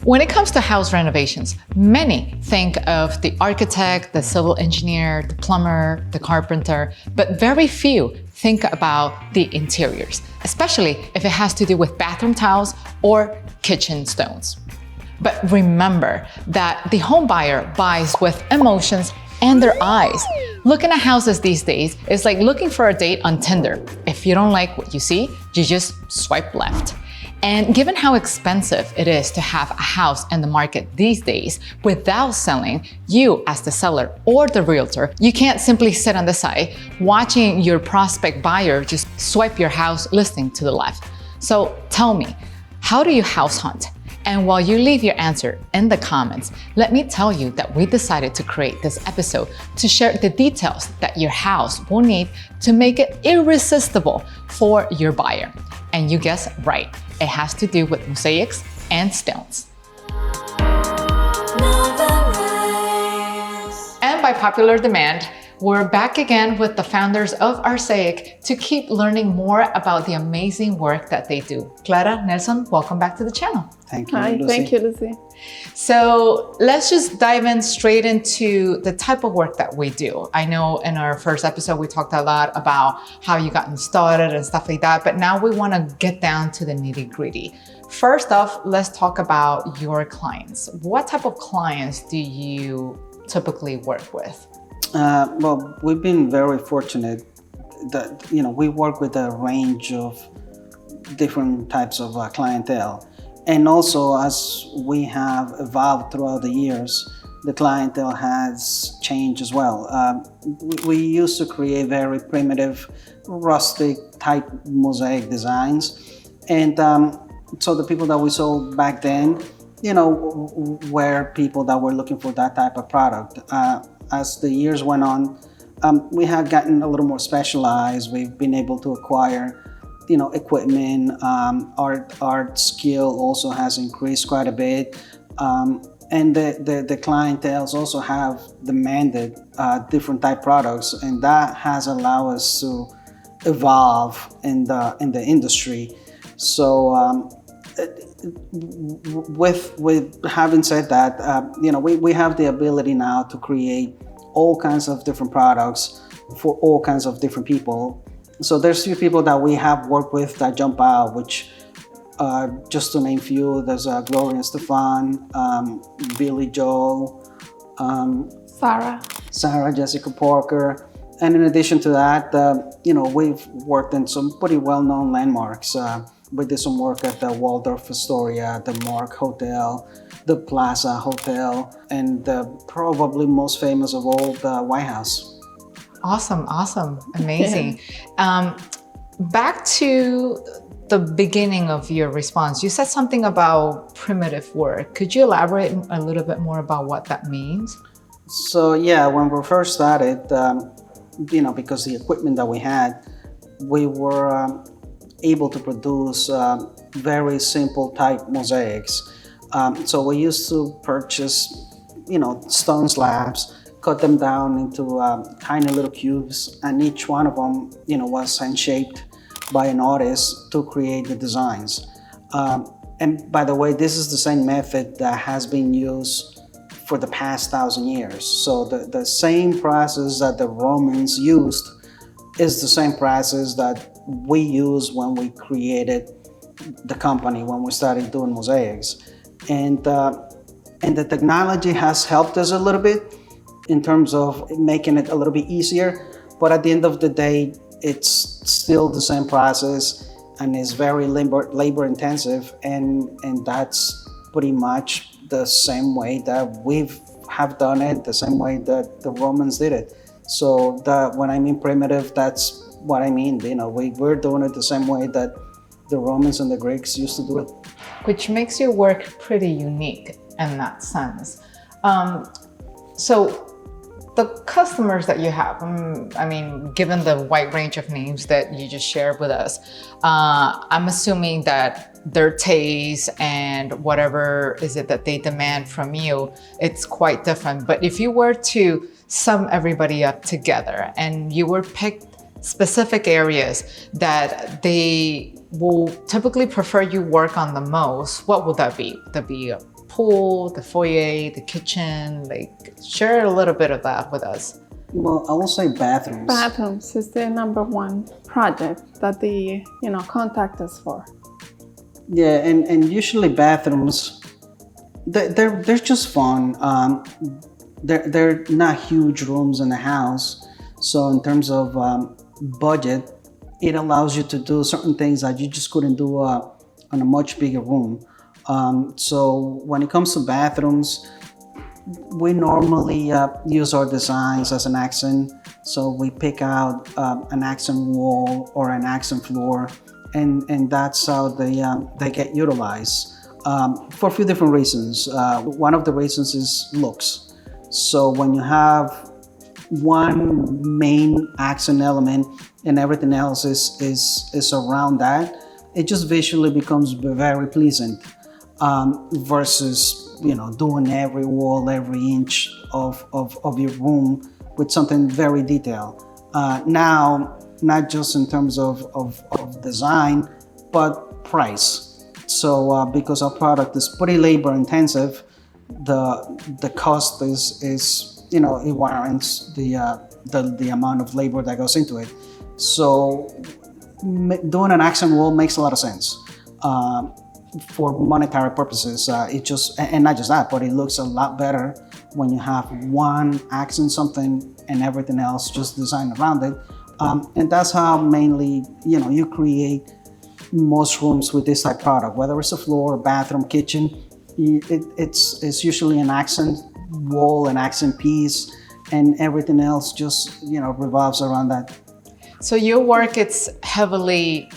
When it comes to house renovations, many think of the architect, the civil engineer, the plumber, the carpenter, but very few think about the interiors, especially if it has to do with bathroom tiles or kitchen stones. But remember that the home buyer buys with emotions and their eyes. Looking at houses these days is like looking for a date on Tinder. If you don't like what you see, you just swipe left. And given how expensive it is to have a house in the market these days without selling, you as the seller or the realtor, you can't simply sit on the side watching your prospect buyer just swipe your house listing to the left. So tell me, how do you house hunt? And while you leave your answer in the comments, let me tell you that we decided to create this episode to share the details that your house will need to make it irresistible for your buyer. And you guessed right, it has to do with mosaics and stones. And by popular demand, we're back again with the founders of Artsaics to keep learning more about the amazing work that they do. Clara, Nelson, welcome back to the channel. Thank you, Hi, Lucy. thank you, Lucy. So let's just dive in straight into the type of work that we do. I know in our first episode, we talked a lot about how you gotten started and stuff like that, but now we want to get down to the nitty gritty. First off, let's talk about your clients. What type of clients do you typically work with? Well, we've been very fortunate that, we work with a range of different types of clientele. And also, as we have evolved throughout the years, the clientele has changed as well. We used to create very primitive, rustic type mosaic designs. And so the people that we saw back then, were people that were looking for that type of product. As the years went on, we have gotten a little more specialized. We've been able to acquire, equipment. Art skill also has increased quite a bit. And the clientels also have demanded different type products, and that has allowed us to evolve in the industry. So with having said that, we have the ability now to create all kinds of different products for all kinds of different people. So there's few people that we have worked with that jump out, which just to name few, there's Gloria and Stefan, Billy Joel, Sarah Jessica Parker. And in addition to that, we've worked in some pretty well-known landmarks. We did some work at the Waldorf Astoria, the Mark Hotel, the Plaza Hotel, and probably most famous of all, the White House. Awesome, amazing. Back to the beginning of your response, you said something about primitive work. Could you elaborate a little bit more about what that means? So yeah, when we first started, because the equipment that we had, we were able to produce very simple type mosaics. So we used to purchase, stone slabs, cut them down into tiny little cubes, and each one of them, was hand-shaped by an artist to create the designs. And by the way, this is the same method that has been used for the past 1,000 years. So the same process that the Romans used is the same process that we used when we created the company, when we started doing mosaics. And the technology has helped us a little bit in terms of making it a little bit easier. But at the end of the day, it's still the same process, and it's very labor intensive. And that's pretty much the same way that we've have done it, the same way that the Romans did it. So when I mean primitive, that's what I mean. We're doing it the same way that the Romans and the Greeks used to do it. Which makes your work pretty unique in that sense. So the customers that you have, given the wide range of names that you just shared with us, I'm assuming that their taste and whatever is it that they demand from you, it's quite different. But if you were to sum everybody up together and you were picked specific areas that they will typically prefer you work on the most, what would that be? Would that be pool, the foyer, the kitchen? Like, share a little bit of that with us. Well, I will say bathrooms. Bathrooms is the number one project that they, contact us for. Yeah, and usually bathrooms, they're just fun. They're not huge rooms in the house, so in terms of budget, it allows you to do certain things that you just couldn't do on a much bigger room. So when it comes to bathrooms, we normally use our designs as an accent. So we pick out an accent wall or an accent floor, and that's how they get utilized for a few different reasons. One of the reasons is looks. So when you have one main accent element and everything else is around that, it just visually becomes very pleasant versus doing every wall, every inch of your room with something very detailed. Now, not just in terms of design, but price. So because our product is pretty labor intensive, the cost is it warrants the amount of labor that goes into it. So doing an accent wall makes a lot of sense. For monetary purposes, it just, and not just that, but it looks a lot better when you have one accent something and everything else just designed around it. And that's how mainly, you create most rooms with this type of product, whether it's a floor, bathroom, kitchen, it's usually an accent wall, an accent piece, and everything else just, revolves around that. So your work, it's heavily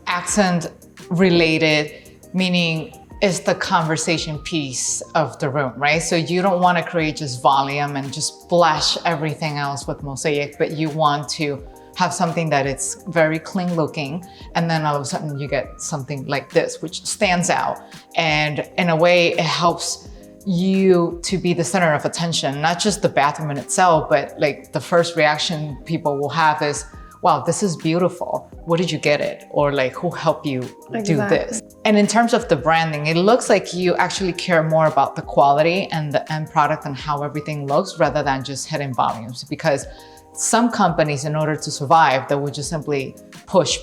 accent related, meaning it's the conversation piece of the room, right? So you don't want to create just volume and just splash everything else with mosaic, but you want to have something that it's very clean looking, and then all of a sudden you get something like this, which stands out. And in a way, it helps you to be the center of attention, not just the bathroom in itself, but like the first reaction people will have is, wow, this is beautiful. Where did you get it? Or like, who helped you do this? And in terms of the branding, it looks like you actually care more about the quality and the end product and how everything looks rather than just hitting volumes. Because some companies, in order to survive, they would just simply push,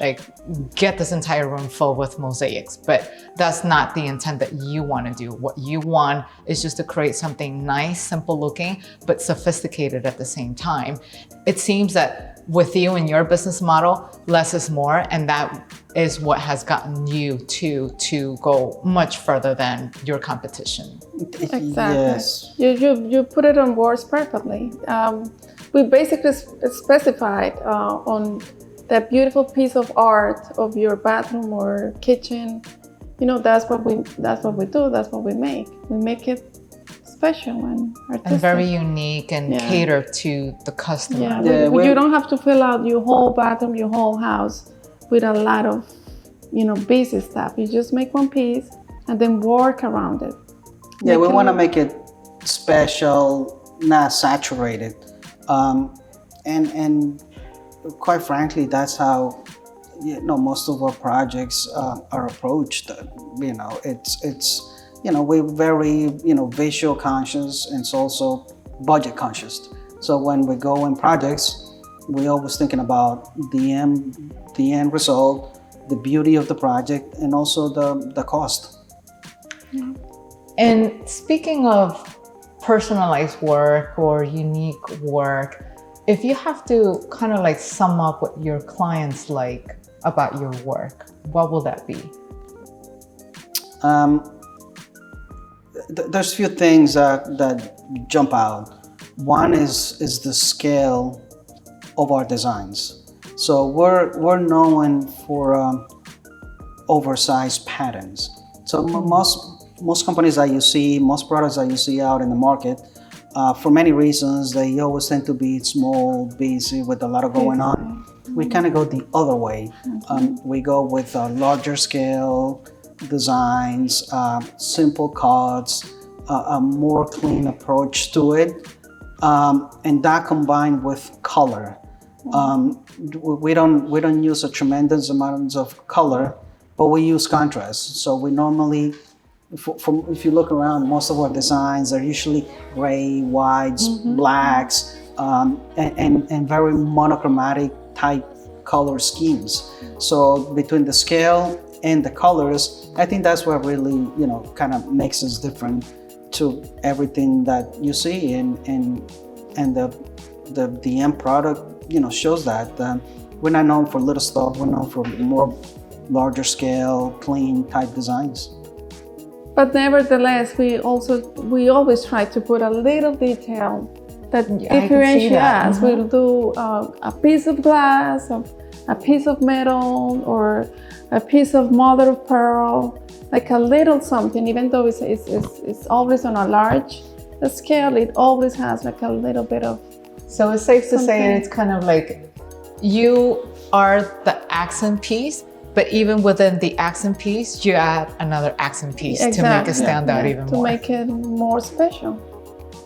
like get this entire room full with mosaics. But that's not the intent that you want to do. What you want is just to create something nice, simple looking, but sophisticated at the same time. It seems that with you and your business model, less is more, and that is what has gotten you to go much further than your competition. Exactly. Yes. You put it on words perfectly. We basically specified on that beautiful piece of art of your bathroom or kitchen. That's what we do. That's what we make. We make it special and artistic. And very unique and cater to the customer. You don't have to fill out your whole bathroom, your whole house with a lot of, basic stuff. You just make one piece and then work around it. Yeah, we want to make it special, not saturated. And quite frankly, that's how, most of our projects are approached. It's we're very, visual conscious, and it's also budget conscious. So when we go in projects, we're always thinking about the end result, the beauty of the project, and also the cost. Yeah. And speaking of personalized work or unique work, if you have to kind of like sum up what your clients like about your work, what will that be? There's a few things that jump out. One is the scale of our designs. So we're known for oversized patterns. So most companies that you see, most products that you see out in the market, for many reasons, they always tend to be small, busy, with a lot of going on. We kind of go the other way. We go with a larger scale designs, simple cuts, a more clean approach to it, and that combined with color. We don't use a tremendous amount of color, but we use contrast. So we normally if you look around, most of our designs are usually gray, whites, blacks, and very monochromatic type color schemes. So between the scale and the colors, I think that's what really, kind of makes us different to everything that you see, and the end product, shows that. We're not known for little stuff. We're known for more larger scale, clean type designs. But nevertheless, we always try to put a little detail that differentiates us. We'll do a piece of glass, a piece of metal, or a piece of mother of pearl, like a little something. Even though it's always on a large scale, it always has like a little bit of. So it's safe to say it's kind of like you are the accent piece, but even within the accent piece, you add another accent piece to make it stand out even more. To make it more special.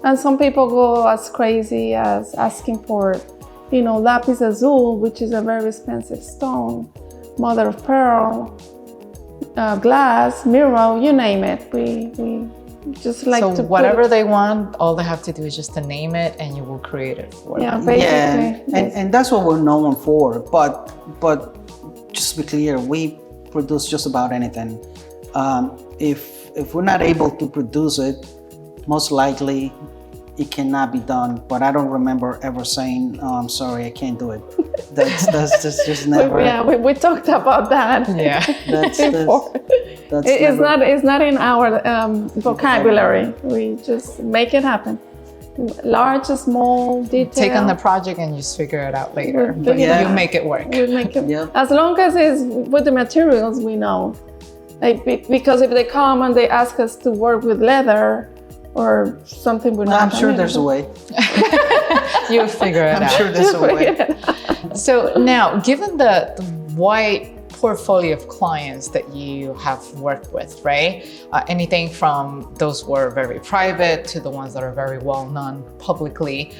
And some people go as crazy as asking for, lapis azul, which is a very expensive stone, mother of pearl, glass, mirror, you name it. We just like to. So whatever they want, all they have to do is just to name it, and you will create it for them. Basically. And that's what we're known for. But just to be clear, we produce just about anything. If we're not able to produce it, most likely it cannot be done. But I don't remember ever saying, "Oh, I'm sorry, I can't do it." That's just never. We talked about that. Yeah, before. It's not in our vocabulary. We just make it happen. Large, small, detail. Take on the project and just figure it out later. But you make it work. We make it. As long as it's with the materials we know. Because if they come and they ask us to work with leather or something, we're not. I'm sure there's a way. You'll figure it out. I'm sure there's a way. So now, given the wide portfolio of clients that you have worked with, right? Anything from those who are very private to the ones that are very well known publicly.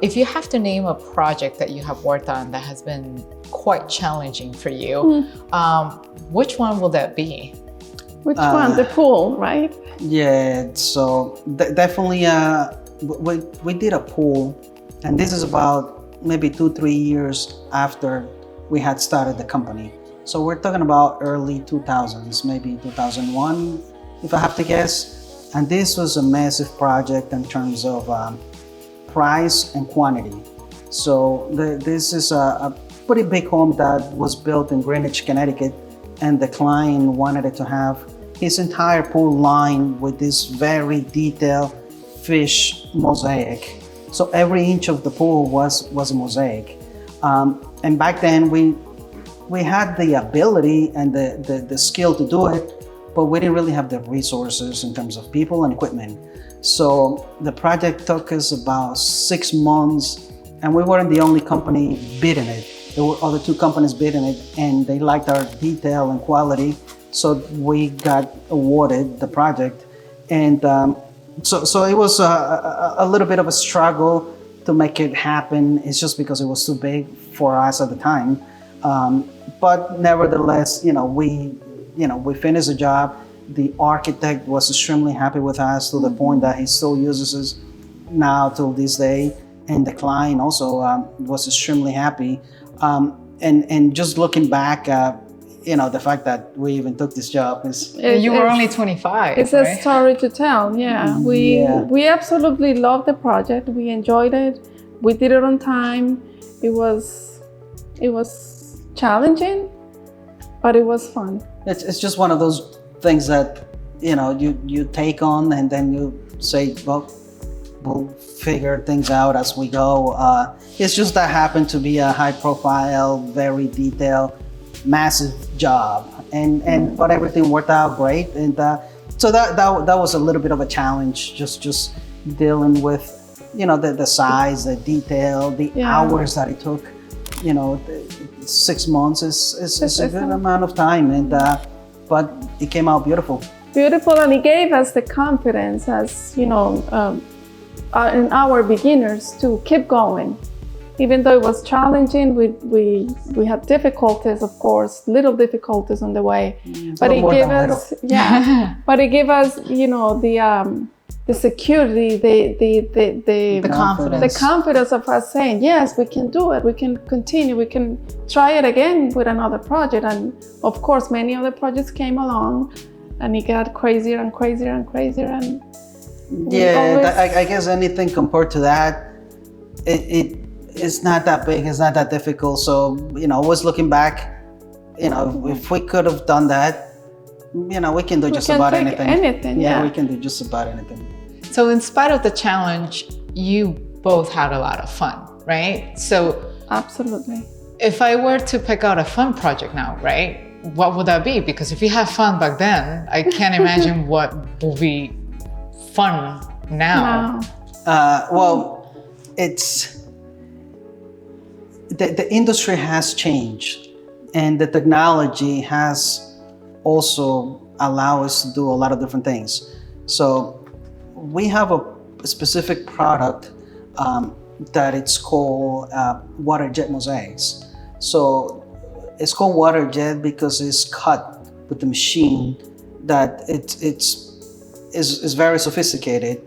If you have to name a project that you have worked on that has been quite challenging for you, which one will that be? Which one? The pool, right? Yeah, so definitely we did a pool, and this is about maybe 2-3 years after we had started the company. So we're talking about early 2000s, maybe 2001, if I have to guess. And this was a massive project in terms of price and quantity. So this is a pretty big home that was built in Greenwich, Connecticut, and the client wanted to have his entire pool lined with this very detailed fish mosaic. So every inch of the pool was a mosaic. And back then we had the ability and the skill to do it, but we didn't really have the resources in terms of people and equipment. So the project took us about 6 months, and we weren't the only company bidding it. There were other 2 companies bidding it, and they liked our detail and quality. So we got awarded the project. And so it was a little bit of a struggle to make it happen. It's just because it was too big for us at the time. But nevertheless, we finished the job. The architect was extremely happy with us to the point that he still uses us now till this day. And the client also was extremely happy. And just looking back, the fact that we even took this job is... You were only 25, It's right? a story to tell, yeah. We absolutely loved the project. We enjoyed it. We did it on time. It was challenging, but it was fun. It's just one of those things that, you take on, and then you say, well, we'll figure things out as we go. It's just that happened to be a high profile, very detailed, massive job, but everything worked out great. And so that was a little bit of a challenge, just dealing with, the size, the detail, the hours that it took. 6 months is a good amount of time, and but it came out beautiful. Beautiful, and it gave us the confidence as in our beginners to keep going, even though it was challenging, we had difficulties, of course, little difficulties on the way, but it gave us, but it gave us, you know, the security, the confidence. The confidence of us saying, yes, we can do it, we can continue, we can try it again with another project. And of course, many other projects came along and it got crazier and crazier and crazier. And I guess anything compared to that, it's not that big, it's not that difficult. So, you know, always looking back, you know, if we could have done that, you know, we can do just about anything. Yeah, we can do just about anything. So in spite of the challenge, you both had a lot of fun, right? So absolutely. If I were to pick out a fun project now, right, what would that be? Because if you had fun back then, I can't imagine what will be fun now. Well, it's the industry has changed, and the technology has also allowed us to do a lot of different things. So we have a specific product that it's called water jet mosaics. So it's called water jet because it's cut with the machine that is very sophisticated.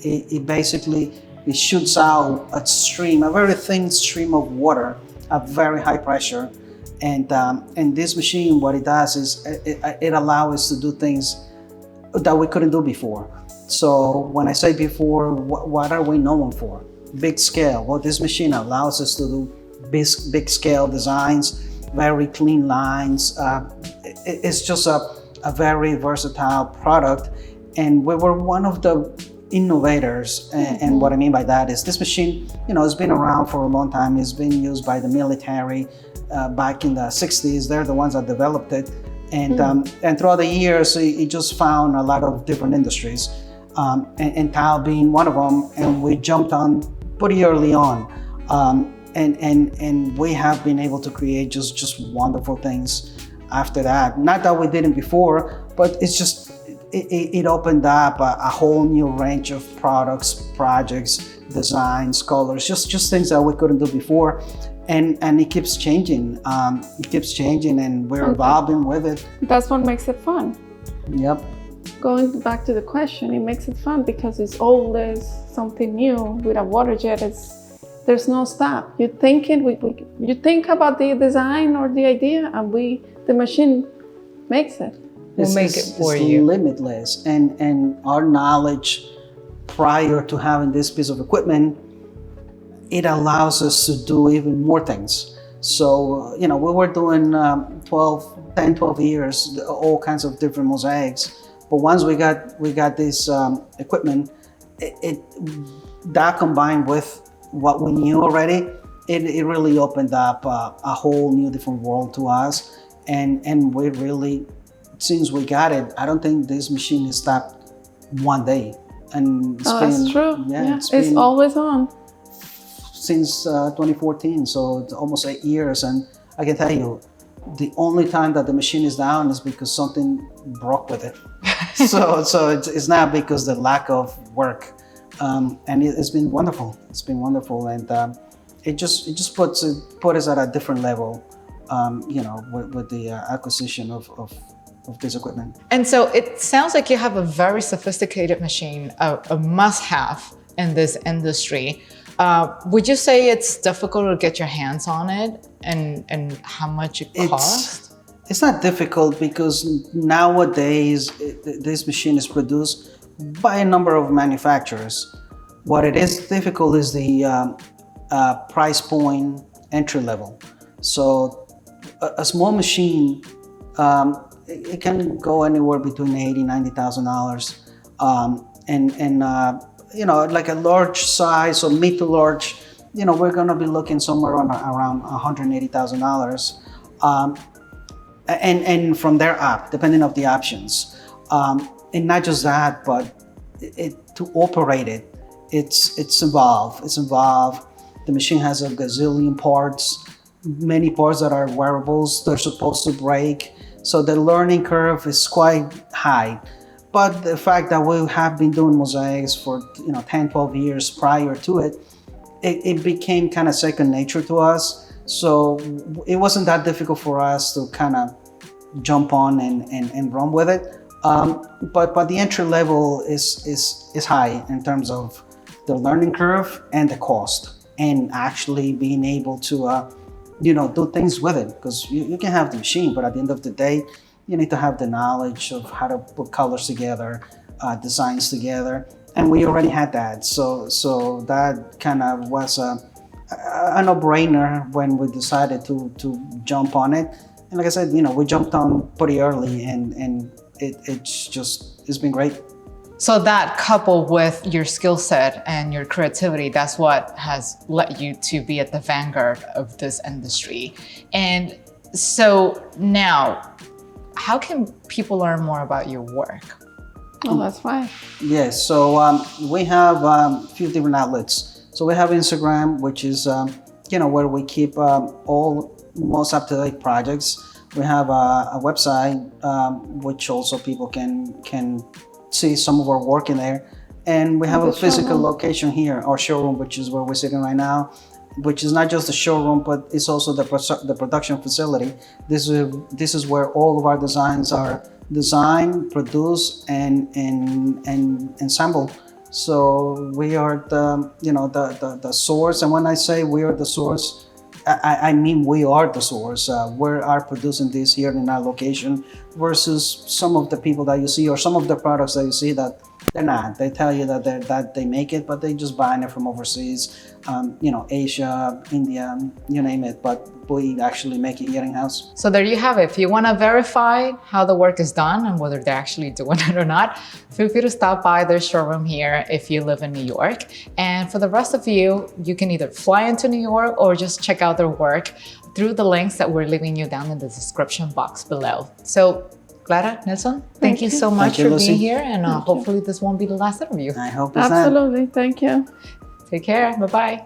It basically shoots out a very thin stream of water at very high pressure. And this machine, what it does is it allows us to do things that we couldn't do before. So when I say before, what are we known for? Big scale. Well, this machine allows us to do big scale designs, very clean lines. It's just a very versatile product. And we were one of the innovators. And what I mean by that is this machine, you know, it's been around for a long time. It's been used by the military back in the 60s. They're the ones that developed it. And throughout the years, it just found a lot of different industries. And tile being one of them, and we jumped on pretty early on, and we have been able to create just wonderful things after that. Not that we didn't before, but it's just it opened up a whole new range of products, projects, designs, colors, just things that we couldn't do before, and it keeps changing. It keeps changing, and we're evolving with it. That's what makes it fun. Yep. Going back to the question, it makes it fun because it's always something new. With a water jet, there's no stop. You think about the design or the idea, and the machine makes it. We'll make it for you. It's limitless, and our knowledge prior to having this piece of equipment, it allows us to do even more things. So, you know, we were doing 10, 12 years, all kinds of different mosaics. But once we got this equipment, that combined with what we knew already, it really opened up a whole new different world to us. And we really, since we got it, I don't think this machine has stopped one day. And that's true. Yeah, it's always on. Since 2014, so it's almost 8 years. And I can tell you, the only time that the machine is down is because something broke with it. So it's not because the lack of work. And it's been wonderful. It's been wonderful, and it just put us at a different level, you know, with the acquisition of this equipment. And so it sounds like you have a very sophisticated machine, a must-have in this industry. Would you say it's difficult to get your hands on it, and how much it costs? It's not difficult because nowadays this machine is produced by a number of manufacturers. What it is difficult is the price point entry level. So a small machine, it can go anywhere between $80,000, $90,000, and you know, like a large size or mid to large, you know, we're going to be looking somewhere around $180,000, and from there up, depending on the options. And not just that, but to operate it, it's involved. It's involved. The machine has a gazillion parts, many parts that are wearables. They're supposed to break, so the learning curve is quite high. But the fact that we have been doing mosaics for 10, 12 years prior to it, it became kind of second nature to us. So it wasn't that difficult for us to kind of jump on and run with it. But the entry level is high in terms of the learning curve and the cost, and actually being able to do things with it, because you can have the machine, but at the end of the day, you need to have the knowledge of how to put colors together, designs together, and we already had that. So that kind of was a no-brainer when we decided to jump on it. And like I said, we jumped on pretty early, and it's been great. So that coupled with your skill set and your creativity, that's what has led you to be at the vanguard of this industry. And so now, how can people learn more about your work? Oh, that's fine. Yes, so we have a few different outlets. So we have Instagram, which is where we keep all most up-to-date projects. We have a website, which also people can see some of our work in there. And we have a physical location here, our showroom, which is where we're sitting right now, which is not just the showroom, but it's also the production facility. This is where all of our designs are designed, produced, and assembled. So we are the source. And when I say we are the source, I mean we are the source. We are producing this here in our location, versus some of the people that you see, or some of the products that you see that they're not. They tell you that they make it, but they just buying it from overseas, Asia, India, you name it. But we actually make it here in house. So there you have it. If you want to verify how the work is done and whether they're actually doing it or not, feel free to stop by their showroom here if you live in New York. And for the rest of you, you can either fly into New York or just check out their work through the links that we're leaving you down in the description box below. So Clara, Nelson, thank you so much for being here, and hopefully this won't be the last interview. I hope it's Absolutely. Thank you. Take care. Bye-bye.